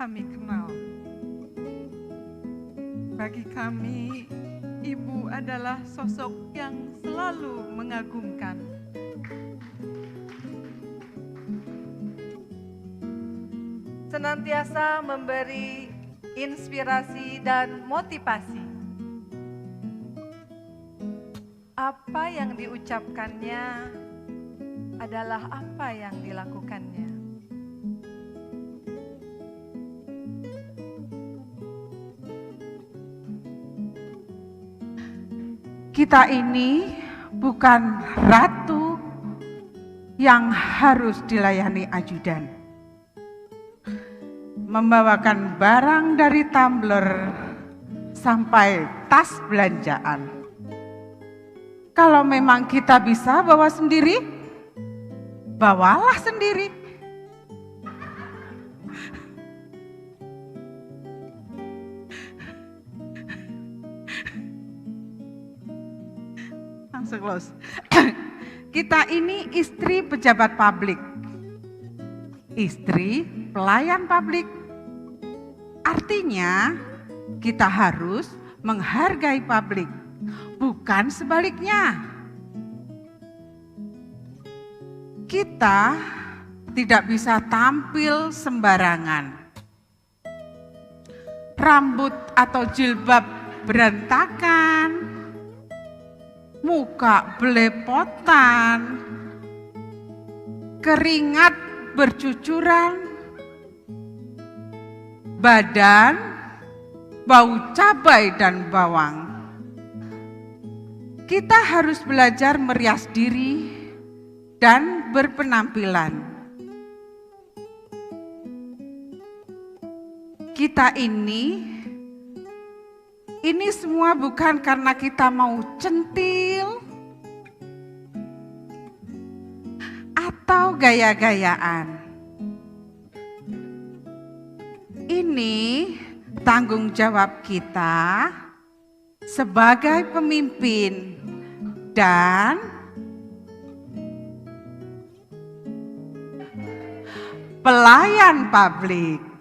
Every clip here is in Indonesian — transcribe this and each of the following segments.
kami kenal. Bagi kami, Ibu adalah sosok yang selalu mengagumkan. Senantiasa memberi inspirasi dan motivasi. Apa yang diucapkannya adalah apa yang dilakukannya. Kita ini bukan ratu yang harus dilayani ajudan. Membawakan barang dari tumbler sampai tas belanjaan. Kalau memang kita bisa bawa sendiri, bawalah sendiri. Langsung close. Kita ini istri pejabat publik, istri pelayan publik. Artinya kita harus menghargai publik, bukan sebaliknya. Kita tidak bisa tampil sembarangan. Rambut atau jilbab berantakan, muka belepotan, keringat bercucuran, badan bau cabai dan bawang. Kita harus belajar merias diri dan berpenampilan. Kita ini semua bukan karena kita mau centil atau gaya-gayaan. Ini tanggung jawab kita sebagai pemimpin dan pelayan publik.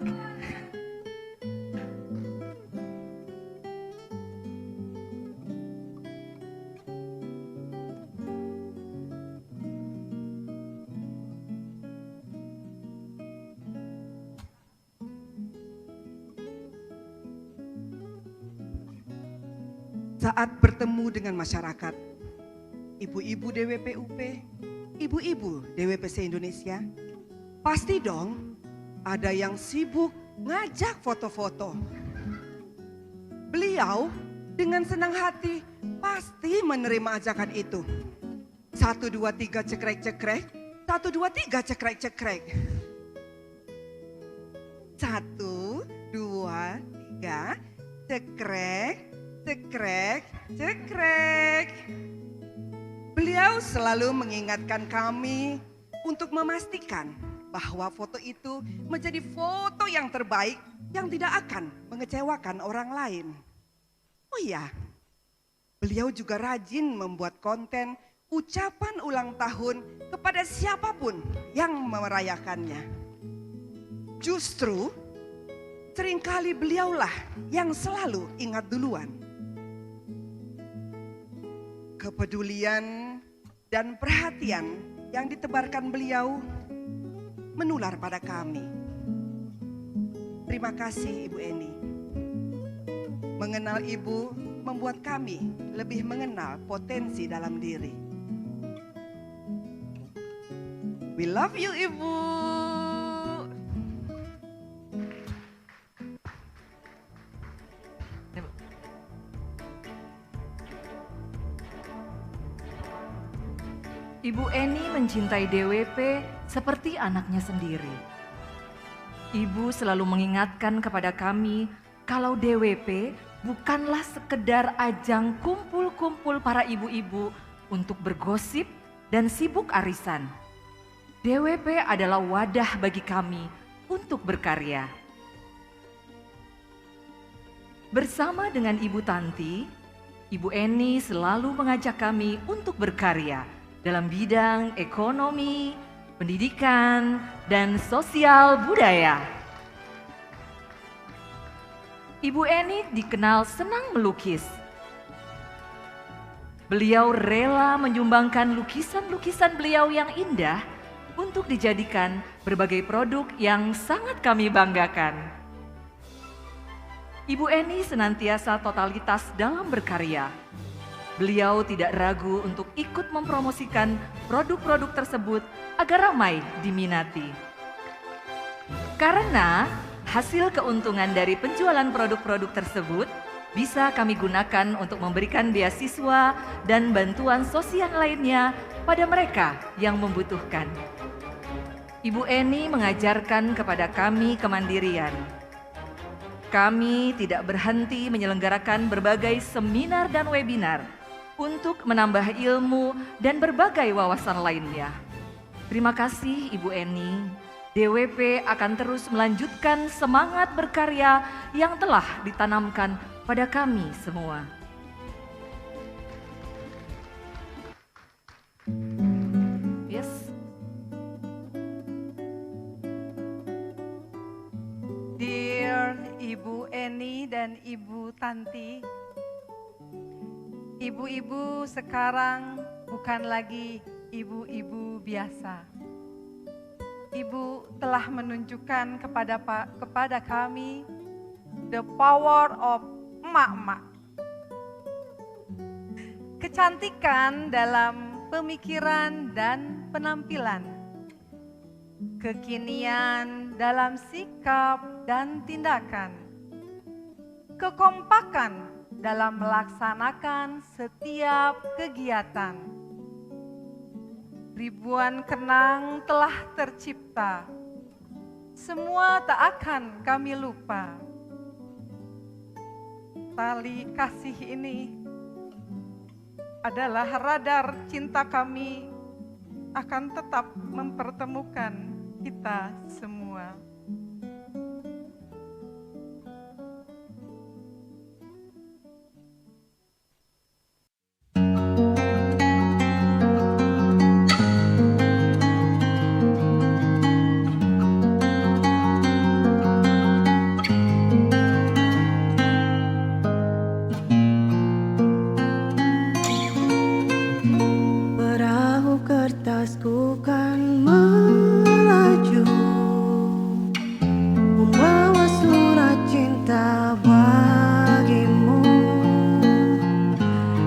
Saat bertemu dengan masyarakat, ibu-ibu DWP-UP, ibu-ibu DWP se-Indonesia, pasti dong ada yang sibuk ngajak foto-foto. Beliau dengan senang hati pasti menerima ajakan itu. 1, 2, 3 cekrek-cekrek, 1, 2, 3 cekrek-cekrek. 1, 2, 3 cekrek, cekrek, cekrek. Beliau selalu mengingatkan kami untuk memastikan bahwa foto itu menjadi foto yang terbaik yang tidak akan mengecewakan orang lain. Oh iya, beliau juga rajin membuat konten ucapan ulang tahun kepada siapapun yang merayakannya. Justru seringkali beliaulah yang selalu ingat duluan. Kepedulian dan perhatian yang ditebarkan beliau menular pada kami. Terima kasih Ibu Eni. Mengenal Ibu membuat kami lebih mengenal potensi dalam diri. We love you Ibu. Ibu Eni mencintai DWP seperti anaknya sendiri. Ibu selalu mengingatkan kepada kami kalau DWP bukanlah sekedar ajang kumpul-kumpul para ibu-ibu untuk bergosip dan sibuk arisan. DWP adalah wadah bagi kami untuk berkarya. Bersama dengan Ibu Tanti, Ibu Eni selalu mengajak kami untuk berkarya dalam bidang ekonomi, pendidikan, dan sosial budaya. Ibu Eni dikenal senang melukis. Beliau rela menyumbangkan lukisan-lukisan beliau yang indah untuk dijadikan berbagai produk yang sangat kami banggakan. Ibu Eni senantiasa totalitas dalam berkarya. Beliau tidak ragu untuk ikut mempromosikan produk-produk tersebut agar ramai diminati. Karena hasil keuntungan dari penjualan produk-produk tersebut bisa kami gunakan untuk memberikan beasiswa dan bantuan sosial lainnya pada mereka yang membutuhkan. Ibu Eni mengajarkan kepada kami kemandirian. Kami tidak berhenti menyelenggarakan berbagai seminar dan webinar untuk menambah ilmu dan berbagai wawasan lainnya. Terima kasih Ibu Eni. DWP akan terus melanjutkan semangat berkarya yang telah ditanamkan pada kami semua. Yes. Dear Ibu Eni dan Ibu Tanti, ibu-ibu sekarang bukan lagi ibu-ibu biasa. Ibu telah menunjukkan kepada kami the power of emak-emak. Kecantikan dalam pemikiran dan penampilan. Kekinian dalam sikap dan tindakan. Kekompakan dalam melaksanakan setiap kegiatan. Ribuan kenang telah tercipta, semua tak akan kami lupa. Tali kasih ini adalah radar cinta kami akan tetap mempertemukan kita semua. Kertasku kan melaju, membawa surat cinta bagimu.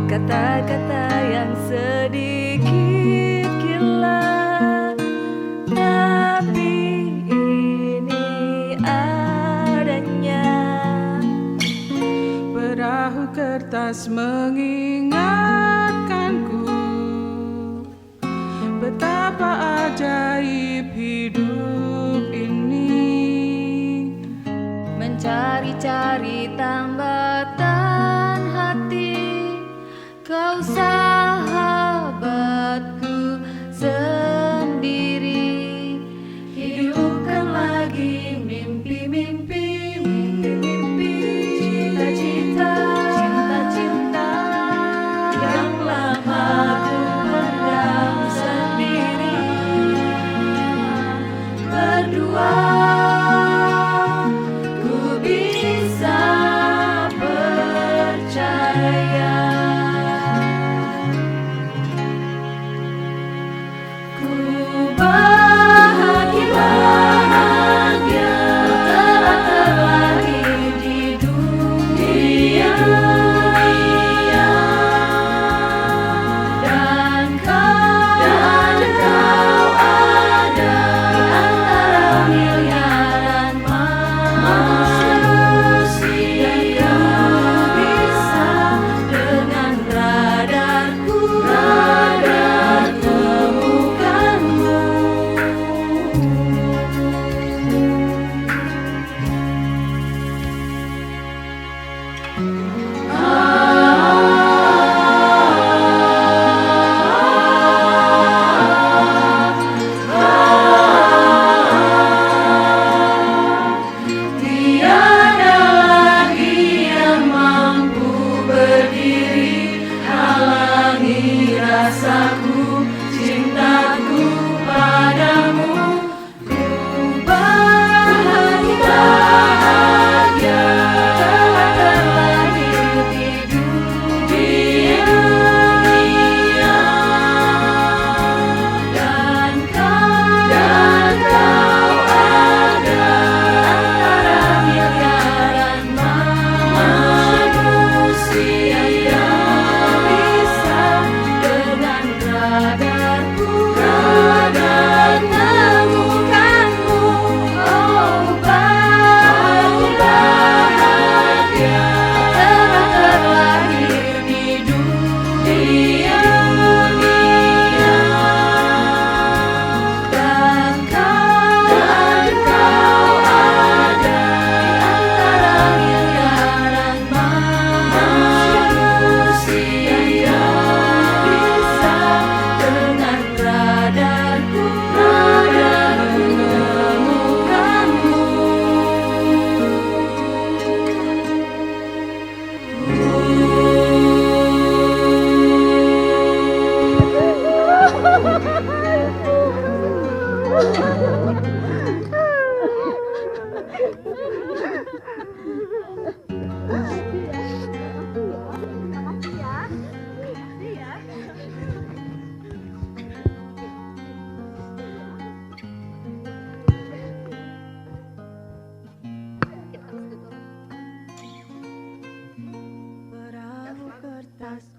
Kata-kata yang sedikit gila, tapi ini adanya. Perahu kertas mengingatkanku betapa ajaib hidup ini. Mencari-cari tambatan hati, kau sahabatku sendiri. Hidupkan lagi mimpi-mimpi, cita-cita, cinta-cinta yang lama ku pendam sendiri. Berdua ku bisa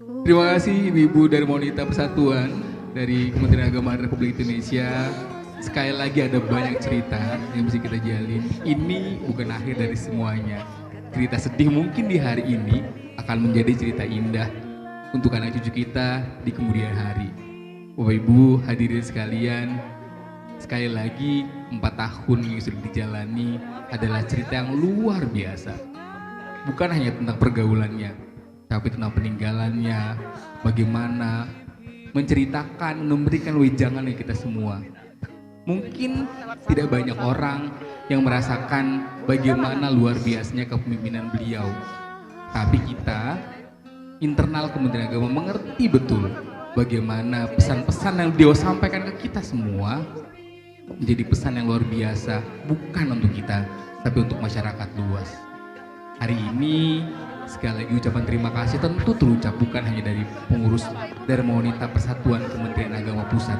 Terima kasih Ibu-Ibu dari Monita Persatuan dari Kementerian Agama Republik Indonesia. Sekali lagi ada banyak cerita yang bisa kita jalin. Ini bukan akhir dari semuanya. Cerita sedih mungkin di hari ini akan menjadi cerita indah untuk anak cucu kita di kemudian hari. Bapak Ibu hadirin sekalian, sekali lagi 4 tahun yang sudah dijalani adalah cerita yang luar biasa. Bukan hanya tentang pergaulannya, tapi tentang peninggalannya, bagaimana menceritakan, memberikan wejangan ke kita semua. Mungkin tidak banyak orang yang merasakan bagaimana luar biasanya kepemimpinan beliau. Tapi kita, internal Kementerian Agama mengerti betul bagaimana pesan-pesan yang beliau sampaikan ke kita semua menjadi pesan yang luar biasa, bukan untuk kita, tapi untuk masyarakat luas. Hari ini sekali lagi ucapan terima kasih tentu terucap bukan hanya dari pengurus Dharma Wanita Persatuan Kementerian Agama Pusat,